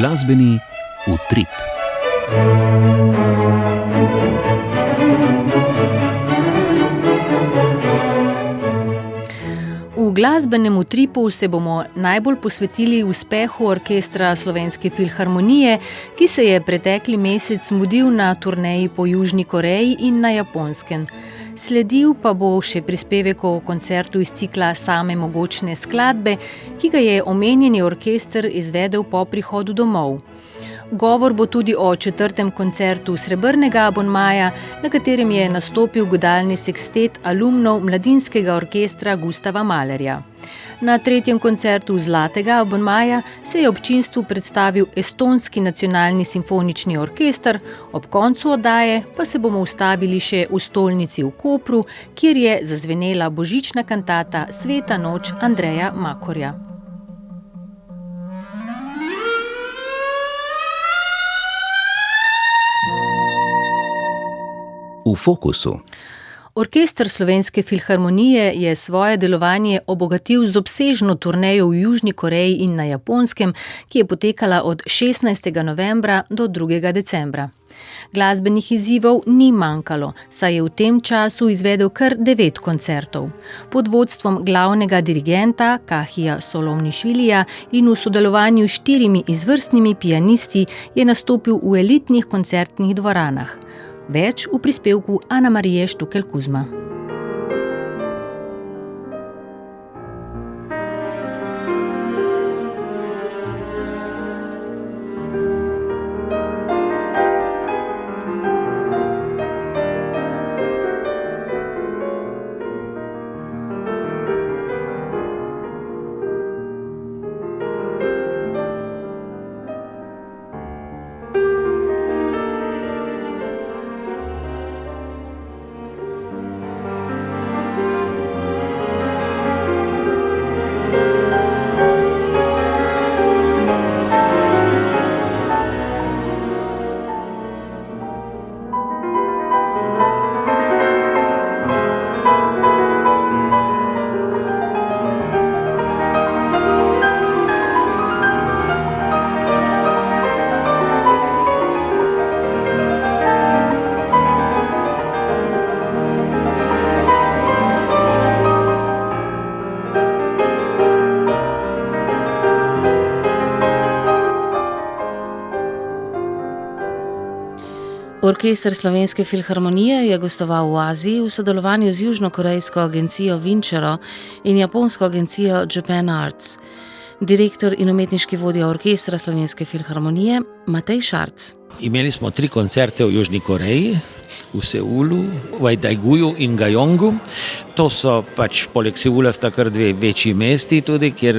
Glasbeni utrip. V glasbenem utripu se bomo najbolj posvetili uspehu orkestra Slovenske filharmonije, ki se je pretekli mesec mudil na turneji po Južni Koreji in na Japonskem. Sledil pa bo še prispevek o koncertu iz cikla Same mogočne skladbe, ki ga je omenjeni orkester izvedel po prihodu domov. Govor bo tudi o 4. koncertu Srebrnega abonmaja, na katerem je nastopil godalni sekstet alumnov Mladinskega orkestra Gustava Mahlerja. Na 3. koncertu Zlatega abonmaja se je občinstvu predstavil Estonski nacionalni simfonični orkester, ob koncu oddaje pa se bomo ustavili še v stolnici v Kopru, kjer je zazvenela božična kantata Sveta noč Andreja Makorja. V fokusu. Orkester Slovenske filharmonije je svoje delovanje obogatil z obsežno turnejo v Južni Koreji in na Japonskem, ki je potekala od 16. novembra do 2. decembra. Glasbenih izzivov ni manjkalo, saj je v tem času izvedel kar 9 koncertov. Pod vodstvom glavnega dirigenta Kahija Solovnišvilija in v sodelovanju s 4 izvrstnimi pianisti je nastopil v elitnih koncertnih dvoranah. Več v prispevku Ana Marije Štukelj-Kuzma. Orkester Slovenske filharmonije je gostoval v Aziji v sodelovanju z južnokorejsko agencijo Vinčero in japonsko agencijo Japan Arts. Direktor in umetniški vodja orkestra Slovenske filharmonije Matej Šarc. Imeli smo 3 koncerte v Južni Koreji, v Seulu, v Daeguju in Gajongu. To so poleg Seula sta kar 2 večji mesti tudi, kjer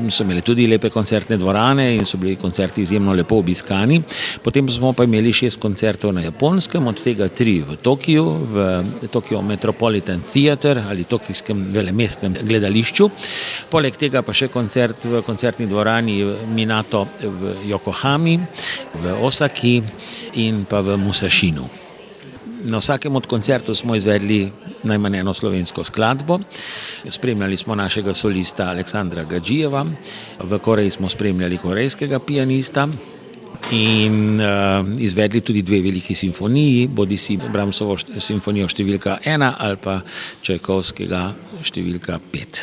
so imeli tudi lepe koncertne dvorane in so bili koncerti izjemno lepo obiskani. Potem smo pa imeli 6 koncertov na Japonskem, od tega 3 v Tokiju, v Tokyo Metropolitan Theatre ali tokijskem velemestnem gledališču. Poleg tega pa še koncert v koncertni dvorani Minato v Yokohami, v Osaki in pa v Musashinu. Na vsakem od koncertov smo izvedli najmanj eno slovensko skladbo. Spremljali smo našega solista Aleksandra Gadžijeva, v Koreji smo spremljali korejskega pianista in izvedli tudi 2 veliki simfoniji, bodisi Brahmsovo simfonijo številka 1 ali pa Čajkovskega številka 5.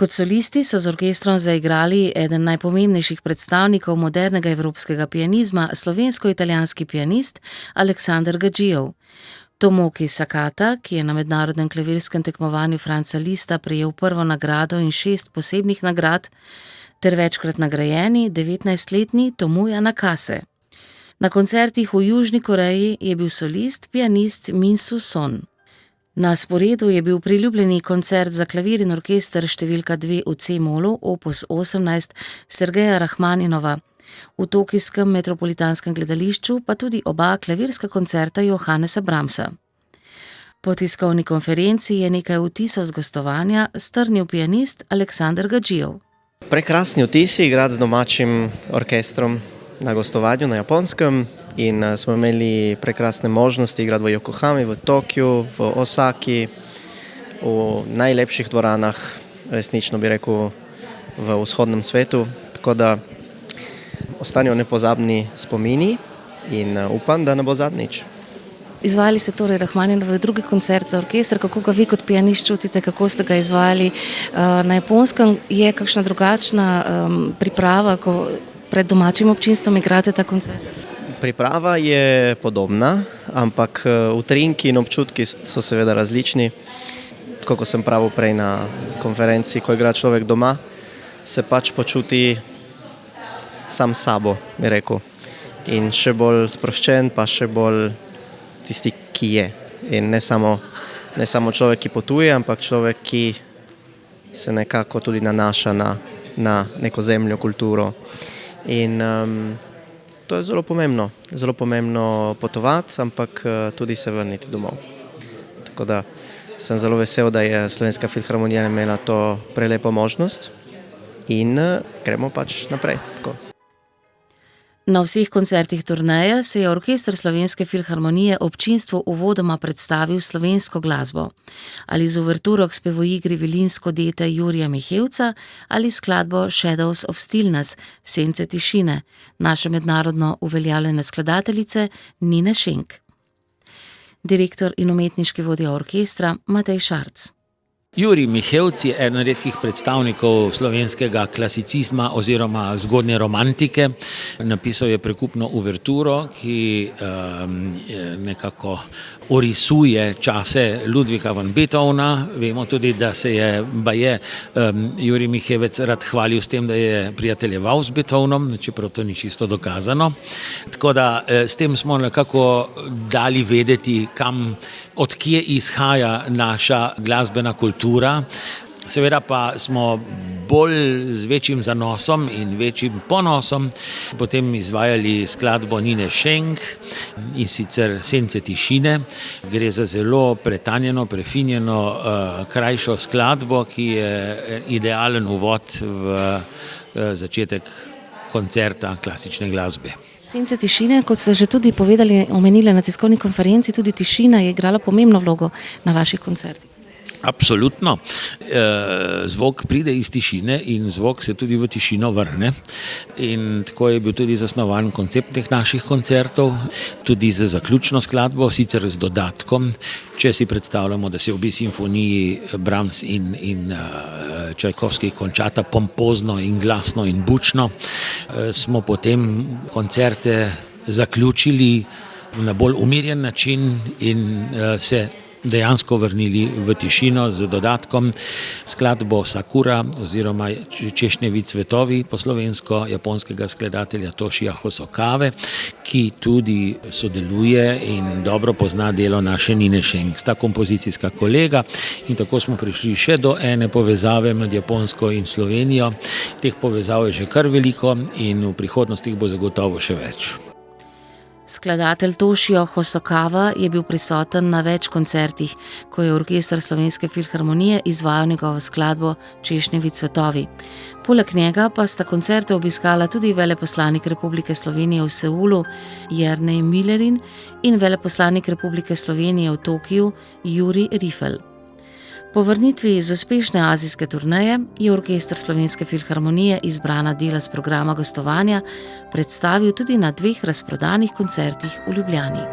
Kot solisti so z orkestrom zaigrali eden najpomembnejših predstavnikov modernega evropskega pianizma, slovensko-italijanski pianist Aleksander Gadžijev. Tomoki Sakata, ki je na mednarodnem klavirskem tekmovanju Franca Lista prejel prvo nagrado in 6 posebnih nagrad, ter večkrat nagrajeni 19-letni Tomoya Nakase. Na koncertih v Južni Koreji je bil solist pianist Min-Soo Son. Na sporedu je bil priljubljeni koncert za klavir in orkester številka 2 v C-molu, opus 18 Sergeja Rahmaninova, v tokijskem metropolitanskem gledališču pa tudi oba klavirska koncerta Johannesa Brahmsa. Po tiskovni konferenci je nekaj vtisov z gostovanja strnil pianist Aleksander Gadžijev. Prekrasni vtisi igrati z domačim orkestrom na gostovanju na Japonskem in smo imeli prekrasne možnosti igrati v Yokohami, v Tokiju, v Osaki, v najlepših dvoranah, resnično bi rekel, v vzhodnem svetu. Tako da ostanejo nepozabni spomini in upam, da ne bo zadnjič. Izvajali ste torej Rahmaninov drugi koncert za orkester, kako ga vi kot pianist čutite, kako ste ga izvajali na Japonskem? Je kakšna drugačna priprava, ko pred domačim občinstvom igrate ta koncert? Priprava je podobna, ampak utrinki in občutki so seveda različni. Tako kot sem pravil prej na konferenci, ko igra človek doma, se pač počuti sam sabo, bi rekel. In še bolj sproščen, pa še bolj tisti, ki je. In ne samo človek, ki potuje, ampak človek, ki se nekako tudi nanaša na neko zemljo, kulturo. In to je zelo pomembno potovati, ampak tudi se vrniti domov. Tako da sem zelo vesel, da je Slovenska filharmonija imela to prelepo možnost in gremo pač naprej. Tako. Na vseh koncertih turneje se je orkester Slovenske filharmonije občinstvu uvodoma predstavil slovensko glasbo. Ali z uverturo k spevoigri Vilinsko dete Jurija Mihevca ali skladbo Shadows of Stillness, Sence tišine, naše mednarodno uveljavljene skladateljice Nine Schenk. Direktor in umetniški vodja orkestra Matej Šarc. Jurij Mihevc je eden redkih predstavnikov slovenskega klasicizma oziroma zgodnje romantike. Napisal je prekupno uverturo, ki nekako orisuje čase Ludvika van Beethovna. Vemo tudi, da se je baje Jurij Mihevec rad hvalil s tem, da je prijateljeval z Beethovnom, čeprav to ni čisto dokazano. Tako da s tem smo nekako dali vedeti, od kje izhaja naša glasbena kultura. Seveda pa smo bolj z večjim zanosom in večjim ponosom potem izvajali skladbo Nine Schenk in sicer Sence tišine. Gre za zelo pretanjeno, prefinjeno, krajšo skladbo, ki je idealen uvod v začetek koncerta klasične glasbe. Sence tišine, kot ste že tudi povedali, omenili na tiskovni konferenci, tudi tišina je igrala pomembno vlogo na vaših koncertih. Absolutno. Zvok pride iz tišine in zvok se tudi v tišino vrne. In tako je bil tudi zasnovan koncept teh naših koncertov, tudi z zaključno skladbo, sicer z dodatkom. Če si predstavljamo, da se obe simfoniji Brahms in Čajkovski končata pompozno in glasno in bučno, smo potem koncerte zaključili na bolj umirjen način in se dejansko vrnili v tišino z dodatkom skladbo Sakura oziroma Češnjevi cvetovi po slovensko japonskega skladatelja Toshija Hosokave, ki tudi sodeluje in dobro pozna delo naše Nine Schenk, sta kompozicijska kolega, in tako smo prišli še do ene povezave med Japonsko in Slovenijo. Teh povezav je že kar veliko in v prihodnosti jih bo zagotovo še več. Skladatelj Toshio Hosokava je bil prisoten na več koncertih, ko je orkester Slovenske filharmonije izvajal njegovo skladbo Češnjevi cvetovi. Poleg njega pa sta koncerte obiskala tudi veleposlanik Republike Slovenije v Seulu Jernej Millerin in veleposlanik Republike Slovenije v Tokiu Jurij Rifel. Po vrnitvi iz uspešne azijske turneje je orkester Slovenske filharmonije izbrana dela z programa gostovanja predstavil tudi na 2 razprodanih koncertih v Ljubljani.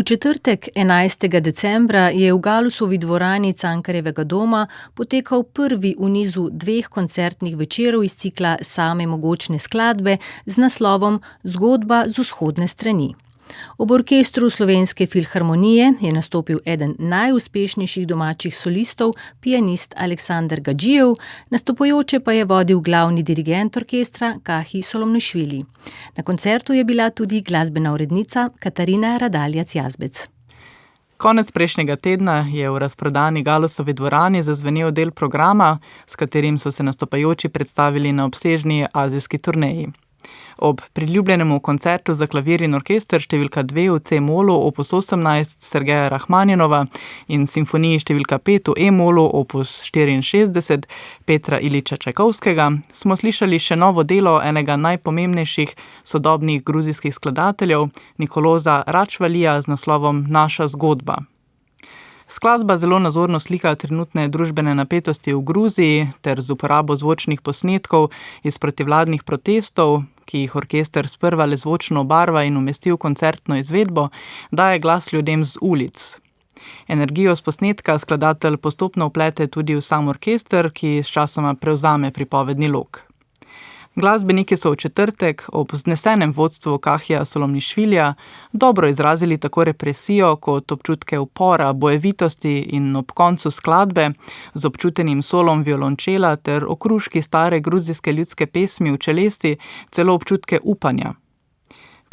V četrtek 11. decembra je v Galusovi dvorani Cankarjevega doma potekal prvi v nizu 2 koncertnih večerov iz cikla Same mogočne skladbe z naslovom Zgodba z vzhodne strani. Ob orkestru Slovenske filharmonije je nastopil eden najuspešnejših domačih solistov, pianist Aleksander Gadžijev, nastopajoče pa je vodil glavni dirigent orkestra Kahi Solomnišvili. Na koncertu je bila tudi glasbena urednica Katarina Radaljac-Jazbec. Konec prejšnjega tedna je v razprodani Galusovi dvorani zazvenel del programa, s katerim so se nastopajoči predstavili na obsežni azijski turneji. Ob priljubljenemu koncertu za klavir in orkester številka 2 v C-molu opus 18 Sergeja Rahmaninova in simfoniji številka 5 v E-molu opus 64 Petra Iliča Čajkovskega smo slišali še novo delo enega najpomembnejših sodobnih gruzijskih skladateljev, Nikoloza Račvalija z naslovom Naša zgodba. Skladba zelo nazorno slika trenutne družbene napetosti v Gruziji ter z uporabo zvočnih posnetkov iz protivladnih protestov, ki jih orkester sprva le zvočno obarva in umesti v koncertno izvedbo, daje glas ljudem z ulic. Energijo z posnetka skladatelj postopno vplete tudi v sam orkester, ki sčasoma prevzame pripovedni lok. Glasbeniki so v četrtek ob vznesenem vodstvu Kahija Solomnišvilija dobro izrazili tako represijo kot občutke upora, bojevitosti in ob koncu skladbe z občutenim solom violončela ter okruški stare gruzijske ljudske pesmi v čelesti celo občutke upanja.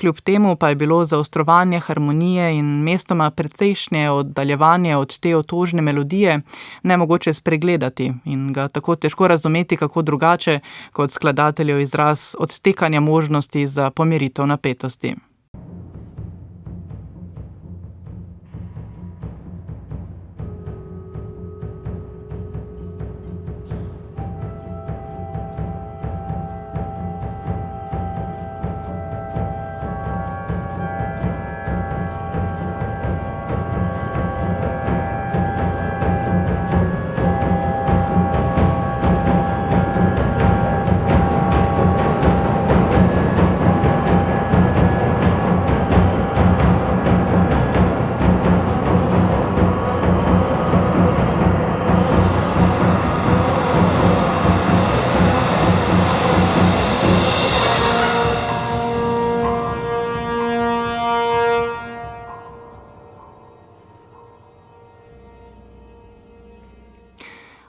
Kljub temu pa je bilo zaostrovanje harmonije in mestoma precejšnje oddaljevanje od te otožne melodije nemogoče spregledati in ga tako težko razumeti kako drugače kot skladateljev izraz odtekanja možnosti za pomiritev napetosti.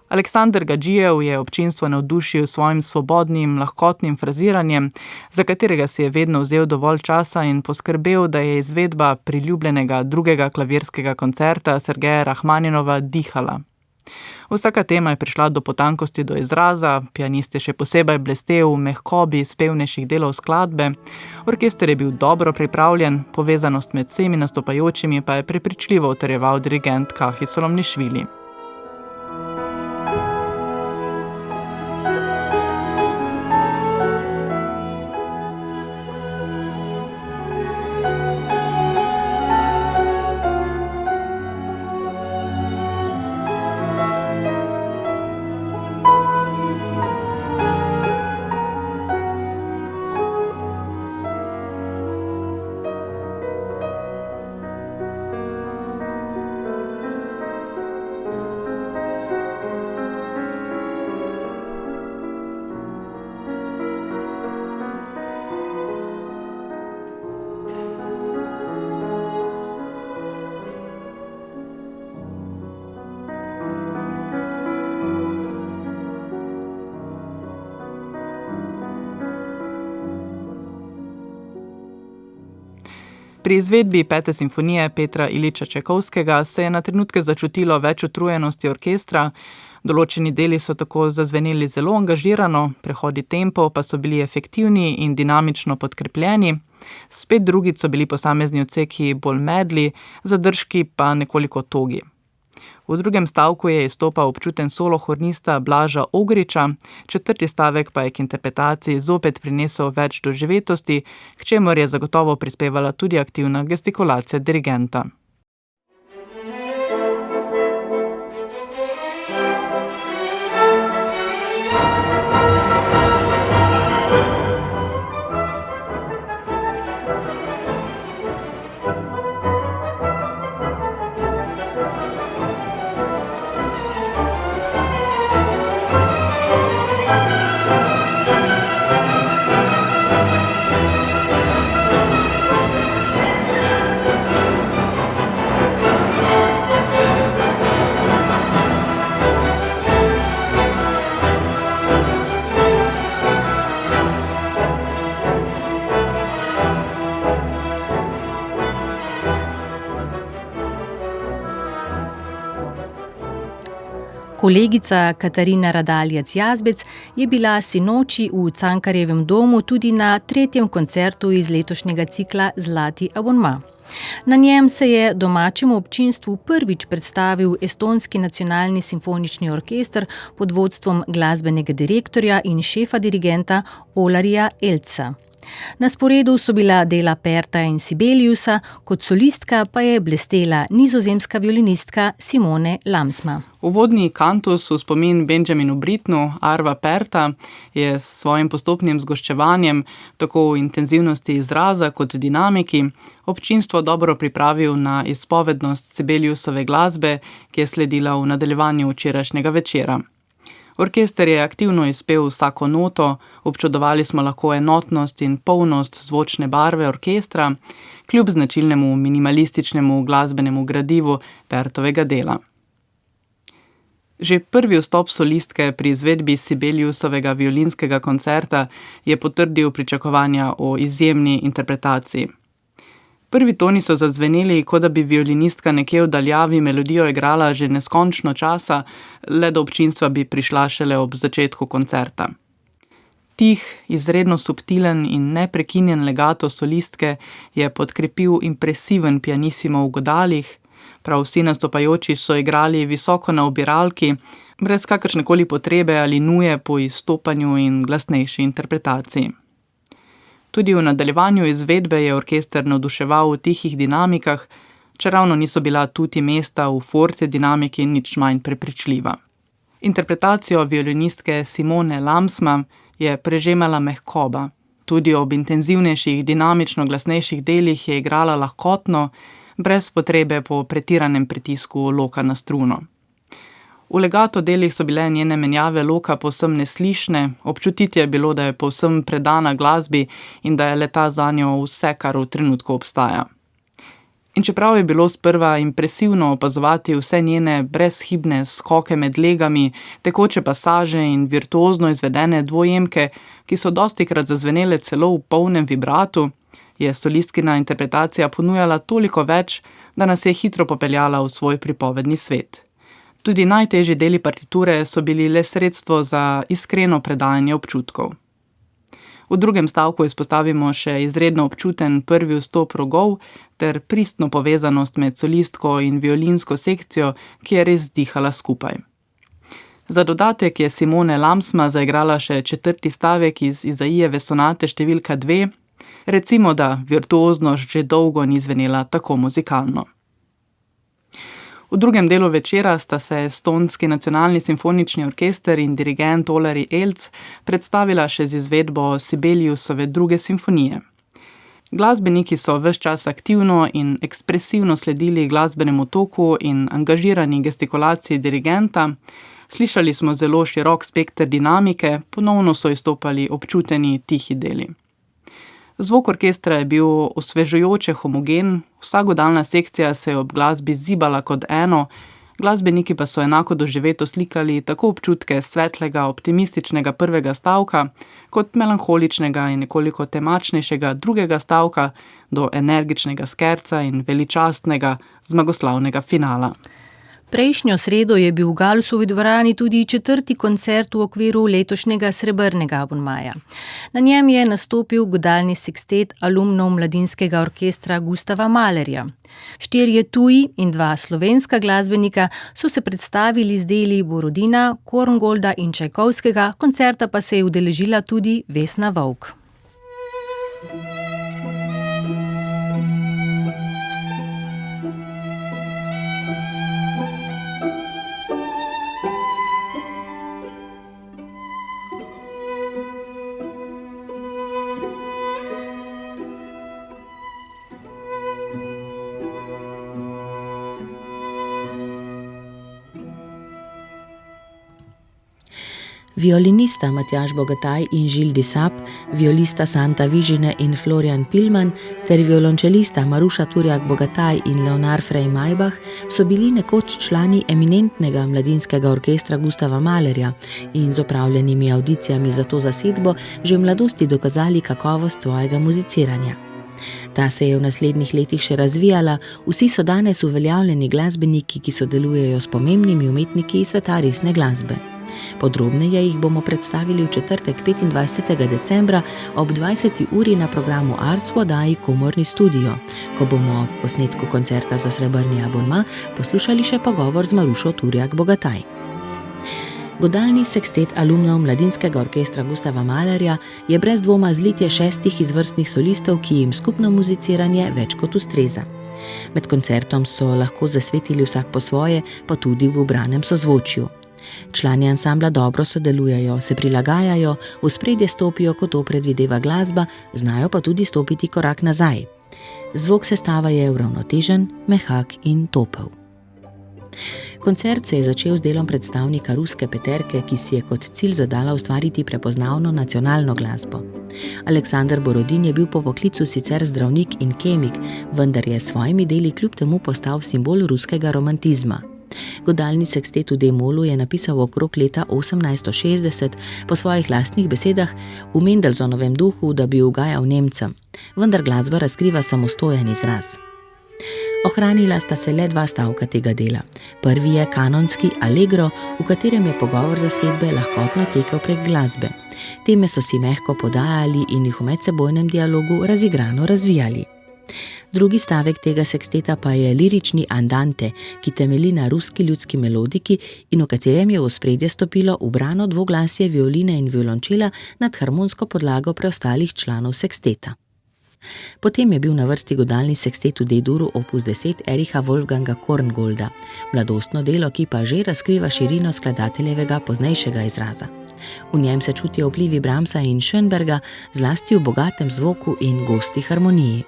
Aleksander Gadžijev je občinstvo navdušil s svojim svobodnim, lahkotnim fraziranjem, za katerega si je vedno vzel dovolj časa in poskrbel, da je izvedba priljubljenega drugega klavirskega koncerta Sergeja Rahmaninova dihala. Vsaka tema je prišla do potankosti do izraza, pianist je še posebej blestel v mehkobi spevnejših delov skladbe, orkester je bil dobro pripravljen, povezanost med vsemi nastopajočimi pa je prepričljivo utrjeval dirigent Kahi Solomnišvili. Pri izvedbi 5. simfonije Petra Iliča Čajkovskega se je na trenutke začutilo več utrujenosti orkestra, določeni deli so tako zazveneli zelo angažirano, prehodi tempov pa so bili efektivni in dinamično podkrepljeni, spet drugi so bili posamezni odseki bolj medli, zadržki pa nekoliko togi. V drugem stavku je izstopal občuten solo hornista Blaža Ogriča, četrti stavek pa je k interpretaciji zopet prinesel več doživetosti, k čemur je zagotovo prispevala tudi aktivna gestikulacija dirigenta. Kolegica Katarina Radaljac-Jazbec je bila sinoči v Cankarjevem domu tudi na 3. koncertu iz letošnjega cikla Zlati abonma. Na njem se je domačemu občinstvu prvič predstavil Estonski nacionalni simfonični orkester pod vodstvom glasbenega direktorja in šefa dirigenta Olarja Eltsa. Na sporedu so bila dela Perta in Sibeliusa, kot solistka pa je blestela nizozemska violinistka Simone Lamsma. Uvodni kantus v spomin Benjaminu Brittnu, Arva Perta, je s svojim postopnim zgoščevanjem, tako v intenzivnosti izraza kot dinamiki, občinstvo dobro pripravil na izpovednost Sibeliusove glasbe, ki je sledila v nadaljevanju včerajšnjega večera. Orkester je aktivno izpel vsako noto, občudovali smo lahko enotnost in polnost zvočne barve orkestra, kljub značilnemu minimalističnemu glasbenemu gradivu Pertovega dela. Že prvi vstop solistke pri izvedbi Sibeliusovega violinskega koncerta je potrdil pričakovanja o izjemni interpretaciji. Prvi toni so zazveneli, kot da bi violinistka nekje v daljavi melodijo igrala že neskončno časa, le do občinstva bi prišla šele ob začetku koncerta. Tih, izredno subtilen in neprekinjen legato solistke je podkrepil impresiven pianissimo v godalih, prav vsi nastopajoči so igrali visoko na obiralki, brez kakršnekoli potrebe ali nuje po izstopanju in glasnejši interpretaciji. Tudi v nadaljevanju izvedbe je orkester navduševal v tihih dinamikah, čeravno niso bila tudi mesta v forte dinamiki nič manj prepričljiva. Interpretacijo violinistke Simone Lamsma je prežemala mehkoba. Tudi ob intenzivnejših, dinamično glasnejših delih je igrala lahkotno, brez potrebe po pretiranem pritisku loka na struno. V legato delih so bile njene menjave loka povsem neslišne, občutiti je bilo, da je povsem predana glasbi in da je le-ta zanjo vse, kar v trenutku obstaja. In čeprav je bilo sprva impresivno opazovati vse njene brezhibne skoke med legami, tekoče pasaže in virtuozno izvedene dvojemke, ki so dostikrat zazvenele celo v polnem vibratu, je solistkina interpretacija ponujala toliko več, da nas je hitro popeljala v svoj pripovedni svet. Tudi najtežji deli partiture so bili le sredstvo za iskreno predajanje občutkov. V drugem stavku izpostavimo še izredno občuten prvi vstop rogov ter pristno povezanost med solistko in violinsko sekcijo, ki je res dihala skupaj. Za dodatek je Simone Lamsma zaigrala še 4. stavek iz Izaijeve sonate številka 2, recimo, da virtuoznost že dolgo ni zvenela tako muzikalno. V drugem delu večera sta se Estonski nacionalni simfonični orkester in dirigent Olari Elts predstavila še z izvedbo Sibeliusove 2. simfonije. Glasbeniki so ves čas aktivno in ekspresivno sledili glasbenemu toku in angažirani gestikulaciji dirigenta, slišali smo zelo širok spekter dinamike, ponovno so izstopali občuteni tihi deli. Zvok orkestra je bil osvežujoče homogen, vsa godalna sekcija se je ob glasbi zibala kot eno, glasbeniki pa so enako doživeto slikali tako občutke svetlega, optimističnega prvega stavka, kot melanholičnega in nekoliko temačnejšega drugega stavka do energičnega skerca in veličastnega, zmagoslavnega finala. Prejšnjo sredo je bil v Galusovi dvorani tudi 4. koncert v okviru letošnjega srebrnega abonmaja. Na njem je nastopil godalni sekstet alumnov mladinskega orkestra Gustava Mahlerja. 4 tuji in 2 slovenska glasbenika so se predstavili z deli Borodina, Korngolda in Čajkovskega, koncerta pa se je udeležila tudi Vesna Vovk. Violinista Matjaž Bogataj in Žil Disap, violista Santa Vižine in Florian Pilman ter violončelista Maruša Turjak Bogataj in Leonar Frey Maybach so bili nekoč člani eminentnega mladinskega orkestra Gustava Mahlerja in z opravljenimi avdicijami za to zasedbo že v mladosti dokazali kakovost svojega muziciranja. Ta se je v naslednjih letih še razvijala, vsi so danes uveljavljeni glasbeniki, ki sodelujejo s pomembnimi umetniki iz sveta resne glasbe. Podrobneje jih bomo predstavili v četrtek 25. decembra ob 20. uri na programu Ars v oddaji Komorni studio, ko bomo ob posnetku koncerta za srebrni abonma poslušali še pogovor z Marušo Turjak-Bogataj. Godalni sekstet alumnov Mladinskega orkestra Gustava Mahlerja je brez dvoma zlitje 6 izvrstnih solistov, ki jim skupno muziciranje več kot ustreza. Med koncertom so lahko zasvetili vsak po svoje, pa tudi v ubranem sozvočju. Člani ansambla dobro sodelujejo, se prilagajajo, v ospredje stopijo, kot to predvideva glasba, znajo pa tudi stopiti korak nazaj. Zvok sestava je uravnotežen, mehak in topel. Koncert se je začel z delom predstavnika ruske peterke, ki si je kot cilj zadala ustvariti prepoznavno nacionalno glasbo. Aleksander Borodin je bil po poklicu sicer zdravnik in kemik, vendar je s svojimi deli kljub temu postal simbol ruskega romantizma. Godalni sekstet v D-molu je napisal okrog leta 1860 po svojih lastnih besedah v Mendelsonovem duhu, da bi ugajal Nemcem, vendar glasba razkriva samostojen izraz. Ohranila sta se le 2 stavka tega dela. Prvi je kanonski allegro, v katerem je pogovor zasedbe lahkotno tekel prek glasbe. Teme so si mehko podajali in jih v medsebojnem dialogu razigrano razvijali. Drugi stavek tega seksteta pa je lirični andante, ki temelji na ruski ljudski melodiki in v katerem je v ospredje stopilo ubrano dvoglasje violine in violončela nad harmonsko podlago preostalih članov seksteta. Potem je bil na vrsti godalni sekstet v D-duru opus 10 Ericha Wolfganga Korngolda, mladostno delo, ki pa že razkriva širino skladateljevega poznejšega izraza. V njem se čutijo vplivi Brahmsa in Schönberga, zlasti v bogatem zvoku in gosti harmoniji.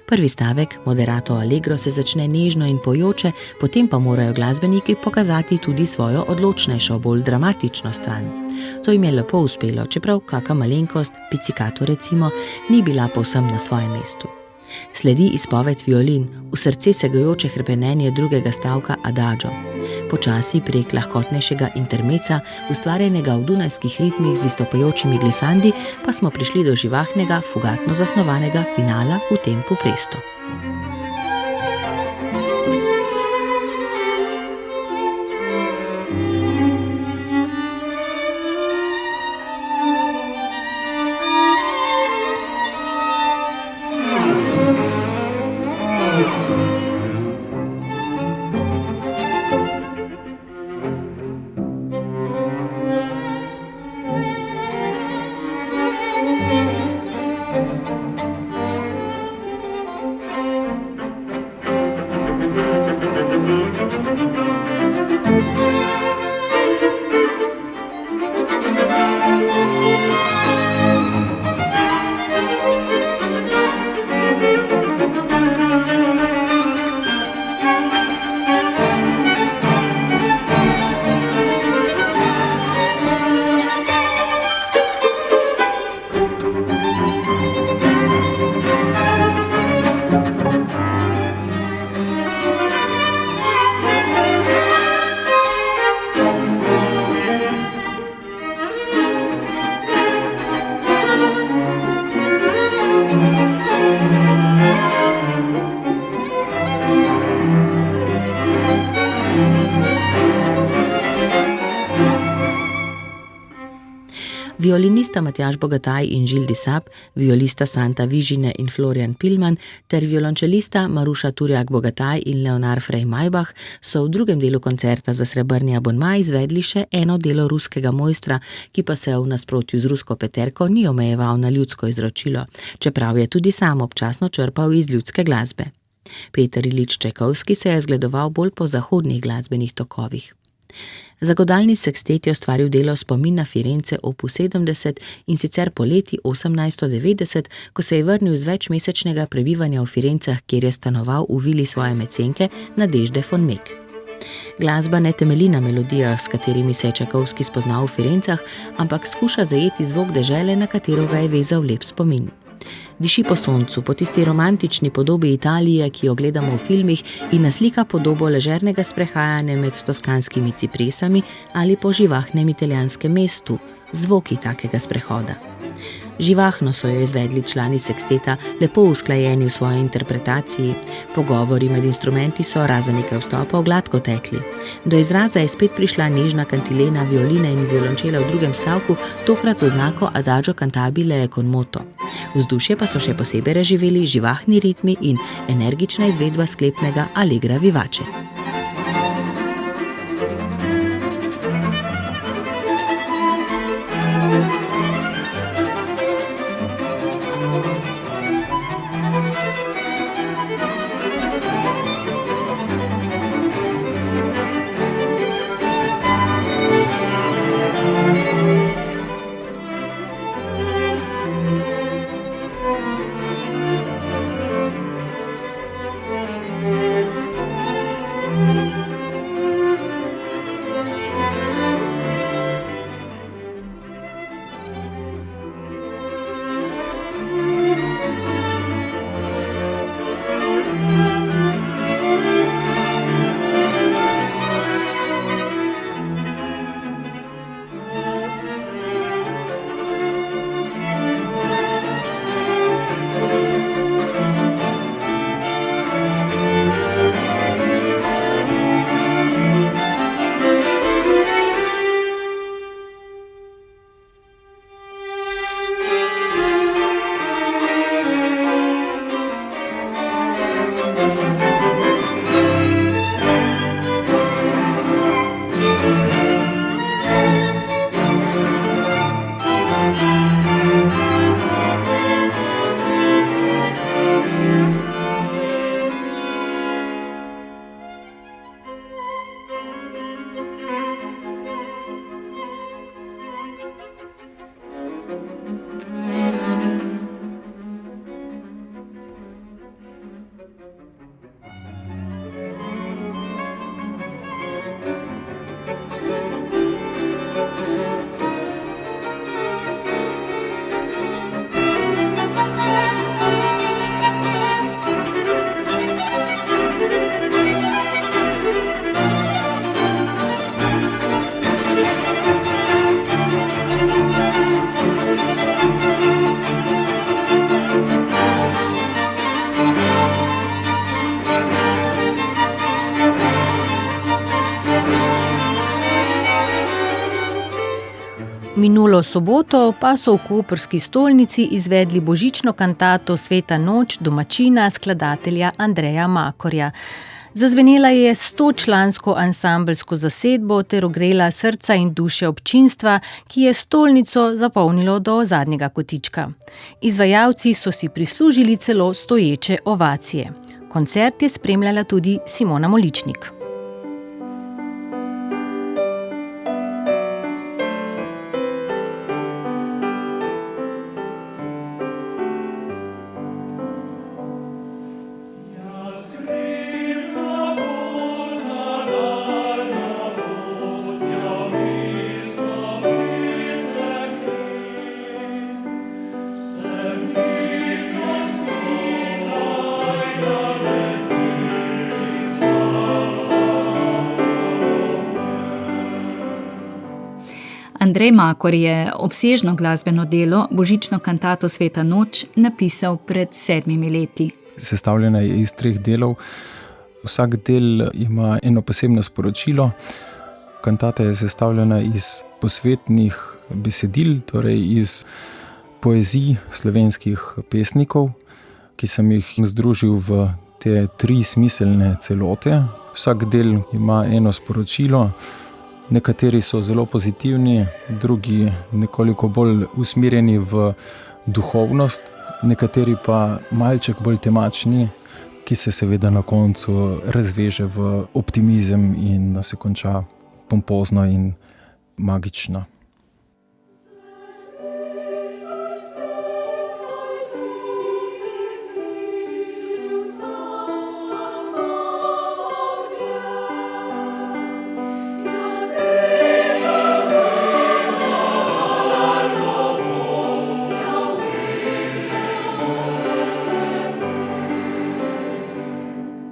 Prvi stavek, moderato allegro, se začne nežno in pojoče, potem pa morajo glasbeniki pokazati tudi svojo odločnejšo, bolj dramatično stran. To jim je lepo uspelo, čeprav kaka malenkost, pizzicato recimo, ni bila povsem na svojem mestu. Sledi izpoved violin, v srce segajoče hrepenenje drugega stavka adagio. Počasi prek lahkotnejšega intermeca, ustvarjenega v dunajskih ritmih z izstopajočimi glissandi, pa smo prišli do živahnega, fugatno zasnovanega finala v tempu presto. Violinista Matjaž Bogataj in Žil Disap, violista Santa Vižine in Florian Pilman ter violončelista Maruša Turjak-Bogataj in Leonard Frey-Maybach so v drugem delu koncerta za srebrni abonma izvedli še eno delo ruskega mojstra, ki pa se v nasprotju z rusko peterko ni omejeval na ljudsko izročilo, čeprav je tudi sam občasno črpal iz ljudske glasbe. Peter Ilič Čajkovski se je zgledoval bolj po zahodnih glasbenih tokovih. Za godalni sekstet je ustvaril delo Spomin na Firence opus 70 in sicer poleti 1890, ko se je vrnil z večmesečnega prebivanja v Firencah, kjer je stanoval v vili svoje mecenke Nadežde von Meck. Glasba ne temelji na melodijah, s katerimi se je Čajkovski spoznal v Firencah, ampak skuša zajeti zvok dežele, na katero ga je vezal lep spomin. Diši po soncu, po tisti romantični podobi Italije, ki jo gledamo v filmih, in naslika podobo ležernega sprehajanja med toskanskimi cipresami ali po živahnem italijanskem mestu, zvoki takega sprehoda. Živahno so jo izvedli člani seksteta, lepo usklajeni v svoji interpretaciji. Pogovori med instrumenti so, razen nekaj vstopov, gladko tekli. Do izraza je spet prišla nežna kantilena violine in violončela v drugem stavku, tokrat z oznako adagio cantabile con moto. Vzdušje pa so še posebej razživeli živahni ritmi in energična izvedba sklepnega Allegra vivace. Minulo soboto pa so v koprski stolnici izvedli božično kantato Sveta noč domačina skladatelja Andreja Makorja. Zazvenela je 100-člansko ansambelsko zasedbo ter ogrela srca in duše občinstva, ki je stolnico zapolnilo do zadnjega kotička. Izvajalci so si prislužili celo stoječe ovacije. Koncert je spremljala tudi Simona Moličnik. Andrej Makor je obsežno glasbeno delo, božično kantato Sveta noč, napisal pred 7 leti. Sestavljena je iz 3 delov. Vsak del ima eno posebno sporočilo. Kantata je sestavljena iz posvetnih besedil, torej iz poezij slovenskih pesnikov, ki sem jih združil v te 3 smiselne celote. Vsak del ima eno sporočilo. Nekateri so zelo pozitivni, drugi nekoliko bolj usmerjeni v duhovnost, nekateri pa malček bolj temačni, ki se seveda na koncu razveže v optimizem in se konča pompozno in magično.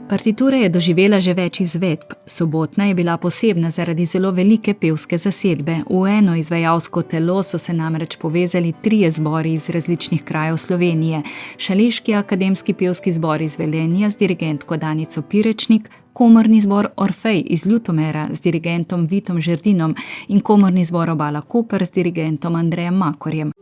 Partitura je doživela že več izvedb. Sobotna je bila posebna zaradi zelo velike pevske zasedbe. V eno izvajalsko telo so se namreč povezali 3 zbori iz različnih krajev Slovenije. Šaleški akademski pevski zbor iz Velenja z dirigentko Danico Pirečnik, komorni zbor Orfej iz Ljutomera z dirigentom Vitom Žerdinom in komorni zbor Obala Koper z dirigentom Andrejem Makorjem.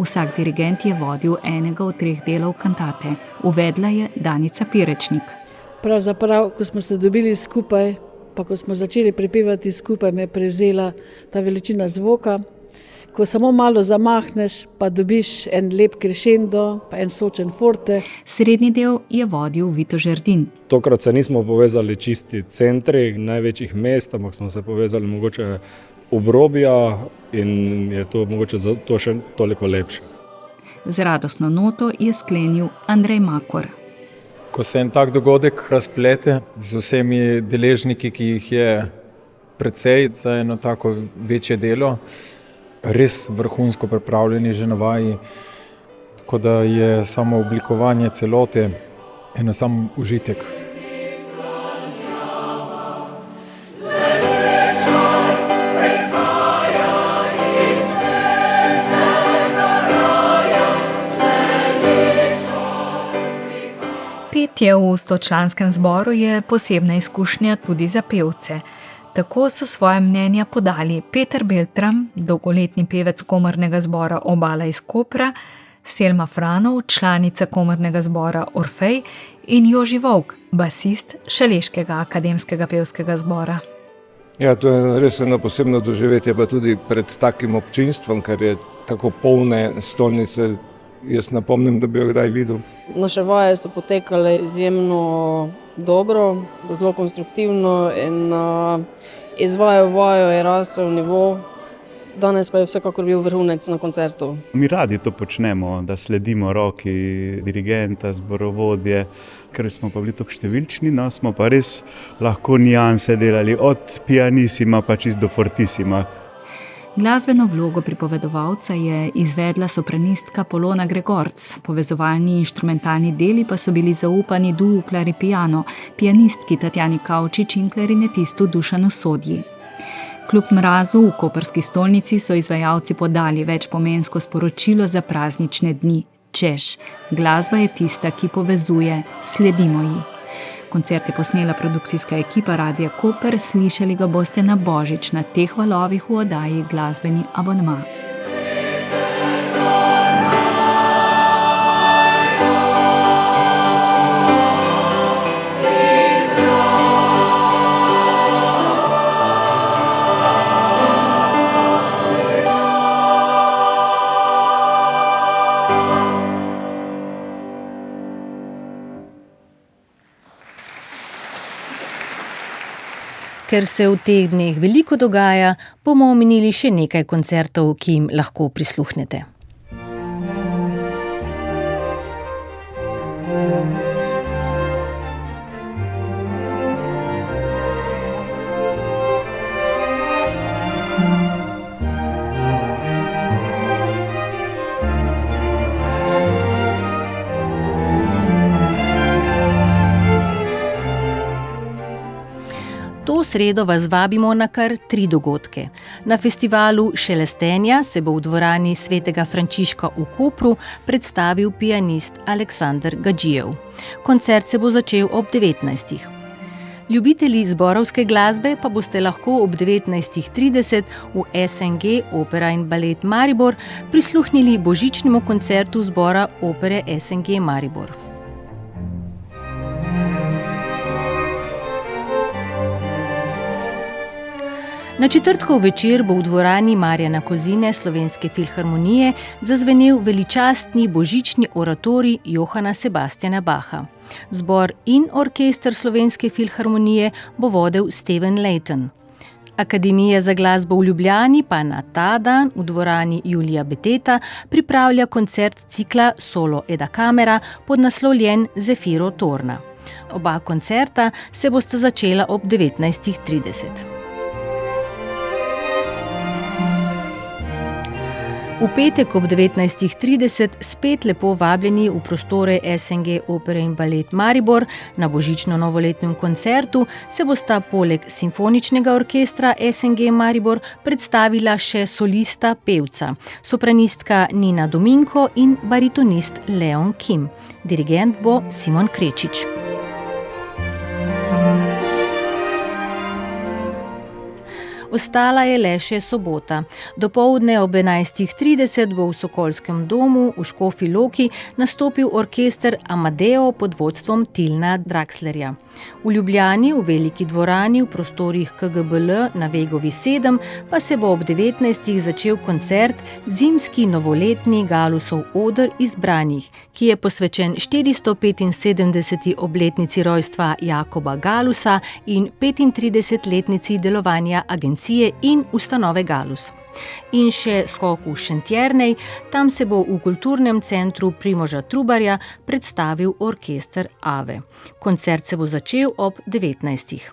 Vsak dirigent je vodil enega od 3 delov kantate. Uvedla je Danica Pirečnik. Pravzaprav, ko smo se dobili skupaj, pa ko smo začeli prepevati skupaj, me je prevzela ta veličina zvoka. Ko samo malo zamahneš, pa dobiš en lep crescendo, pa en sočen forte. Srednji del je vodil Vito Žerdin. Tokrat se nismo povezali čisti centri največjih mest, ampak smo se povezali mogoče obrobja in je to mogoče zato še toliko lepše. Z radostno noto je sklenil Andrej Makor. Ko se en tak dogodek razplete z vsemi deležniki, ki jih je precej za eno tako večje delo, res vrhunsko pripravljeni že na vaji, tako da je samo oblikovanje celote eno sam užitek. Petje v 100-članskem zboru je posebna izkušnja tudi za pevce. Tako so svoje mnenja podali Peter Beltram, dolgoletni pevec komornega zbora Obala iz Kopra, Selma Franov, članica komornega zbora Orfej in Joži Volk, basist Šaleškega akademskega pevskega zbora. Ja, to je res eno posebno doživetje, pa tudi pred takim občinstvom, ker je tako polne stolnice. Jaz napomnim, da bi jo kdaj videl. Naše vaje so potekale izjemno dobro, zelo konstruktivno in izvajal vajo je rasel nivo. Danes pa je vsekakor bil vrhunec na koncertu. Mi radi to počnemo, da sledimo roki dirigenta, zborovodje, ker smo pa bili tako številčni, no, smo pa res lahko nianse delali od pianissima pa čist do fortissima. Glasbeno vlogo pripovedovalca je izvedla sopranistka Polona Gregorc, povezovalni inštrumentalni deli pa so bili zaupani duu klaripiano, pianistki Tatjani Kavčič in klarinetistu Dušanu Sodji. Kljub mrazu v koprski stolnici so izvajalci podali večpomensko sporočilo za praznične dni. Češ, glasba je tista, ki povezuje, sledimo ji. Koncert je posnela produkcijska ekipa Radia Koper, slišali ga boste na Božič na teh valovih v oddaji Glasbeni abonma. Ker se v teh dneh veliko dogaja, bomo omenili še nekaj koncertov, ki jim lahko prisluhnete. To sredo vas vabimo na kar 3 dogodke. Na festivalu Šelestenja se bo v dvorani Svetega Frančiška v Kopru predstavil pianist Aleksander Gadžijev. Koncert se bo začel ob 19. Ljubitelji zborovske glasbe pa boste lahko ob 19:30 v SNG Opera in balet Maribor prisluhnili božičnemu koncertu zbora opere SNG Maribor. Na četrtkov večer bo v dvorani Marjana Kozine Slovenske filharmonije zazvenel veličastni božični oratorij Johana Sebastiana Bacha. Zbor in orkester Slovenske filharmonije bo vodil Steven Layton. Akademija za glasbo v Ljubljani pa na ta dan v dvorani Julija Beteta pripravlja koncert cikla Solo Eda Kamera podnaslovljen Zefiro Torna. Oba koncerta se bosta začela ob 19:30. V petek ob 19:30 spet lepo vabljeni v prostore SNG Opere in Balet Maribor. Na božično-novoletnem koncertu se bosta poleg simfoničnega orkestra SNG Maribor predstavila še solista pevca, sopranistka Nina Dominko in baritonist Leon Kim. Dirigent bo Simon Krečič. Ostala je le še sobota. Dopoldne ob 11:30 bo v Sokolskem domu v Škofji Loki nastopil orkester Amadeo pod vodstvom Tilna Draxlerja. V Ljubljani v veliki dvorani v prostorih KGBL na Vegovi 7 pa se bo ob 19. začel koncert Zimski novoletni Galusov oder izbranih, ki je posvečen 475. obletnici rojstva Jakoba Galusa in 35-letnici delovanja agencije in ustanove Galus. In še skok v Šentjernej, tam se bo v kulturnem centru Primoža Trubarja predstavil orkester Ave. Koncert se bo začel ob 19.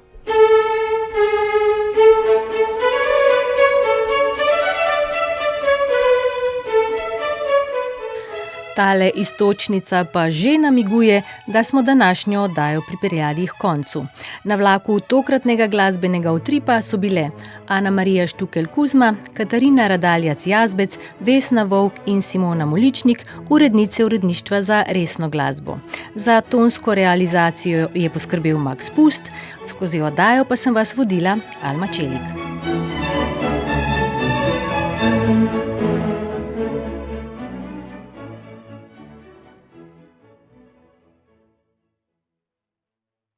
Tale iztočnica pa že namiguje, da smo današnjo oddajo pripeljali k koncu. Na vlaku tokratnega glasbenega utripa so bile Ana Marija Štukelj-Kuzma, Katarina Radaljac-Jazbec, Vesna Volk in Simona Moličnik, urednice uredništva za resno glasbo. Za tonsko realizacijo je poskrbel Max Pust, skozi oddajo pa sem vas vodila Alma Čelik.